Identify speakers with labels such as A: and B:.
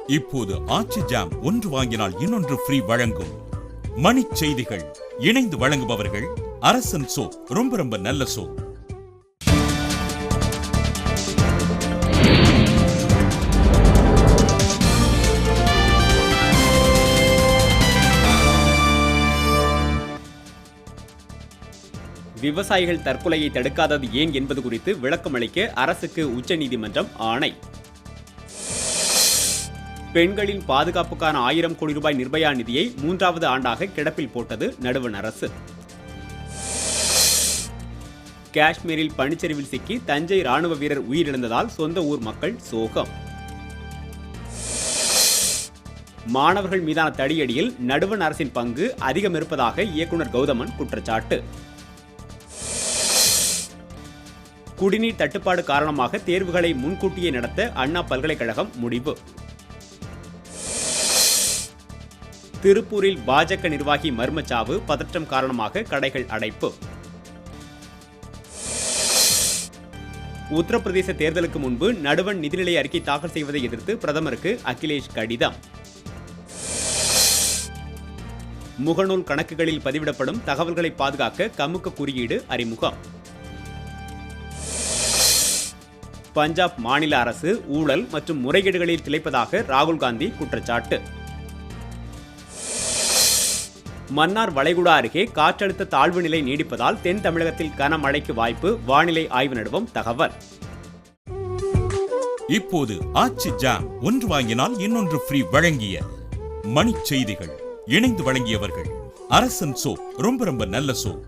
A: இப்போது ஆச்சி ஜாம் ஒன்று வாங்கினால் இன்னொன்று ஃப்ரீ வழங்கும். மணிச் செய்திகள் இணைந்து வழங்குபவர்கள் அரசன் சோப், ரொம்ப ரொம்ப நல்ல சோப்.
B: விவசாயிகள் தற்கொலையை தடுக்காதது ஏன் என்பது குறித்து விளக்கமளிக்க அரசுக்கு உச்சநீதிமன்றம் ஆணை. பெண்களின் பாதுகாப்புக்கான 1000 கோடி ரூபாய் நிர்பயா நிதியை 3வது ஆண்டாக கிடப்பில் போட்டது நடுவண் அரசு. காஷ்மீரில் பனிச்சரிவில் சிக்கி தஞ்சை ராணுவ வீரர் உயிரிழந்ததால் சொந்த ஊர் மக்கள் சோகம். மாணவர்கள் மீதான தடியடியில் நடுவண் அரசின் பங்கு அதிகம் இருப்பதாக இயக்குநர் கௌதமன் குற்றச்சாட்டு. குடிநீர் தட்டுப்பாடு காரணமாக தேர்வுகளை முன்கூட்டியே நடத்த அண்ணா பல்கலைக்கழகம் முடிவு. திருப்பூரில் பாஜக நிர்வாகி மர்மச்சாவு, பதற்றம் காரணமாக கடைகள் அடைப்பு. உத்தரப்பிரதேச தேர்தலுக்கு முன்பு நடுவண் நிதிநிலை அறிக்கை தாக்கல் செய்வதை எதிர்த்து பிரதமருக்கு அகிலேஷ் கடிதம். முகநூல் கணக்குகளில் பதிவிடப்படும் தகவல்களை பாதுகாக்க கமுக குறியீடு அறிமுகம். பஞ்சாப் மாநில அரசு ஊழல் மற்றும் முறைகேடுகளில் திளைப்பதாக ராகுல் காந்தி குற்றச்சாட்டு. மன்னார் வளைகுடா அருகே காற்றழுத்த தாழ்வு நிலை நீடிப்பதால் தென் தமிழகத்தில் கனமழைக்கு வாய்ப்பு, வானிலை ஆய்வு நடுவம் தகவல்.
A: இப்போது ஆச்சி ஜாம் ஒன்று வாங்கினால் இன்னொன்று ஃப்ரீ வழங்கிய மணிச் செய்திகள் இணைந்து வழங்கியவர்கள் அரசன் சோப், ரொம்ப ரொம்ப நல்ல சோப்.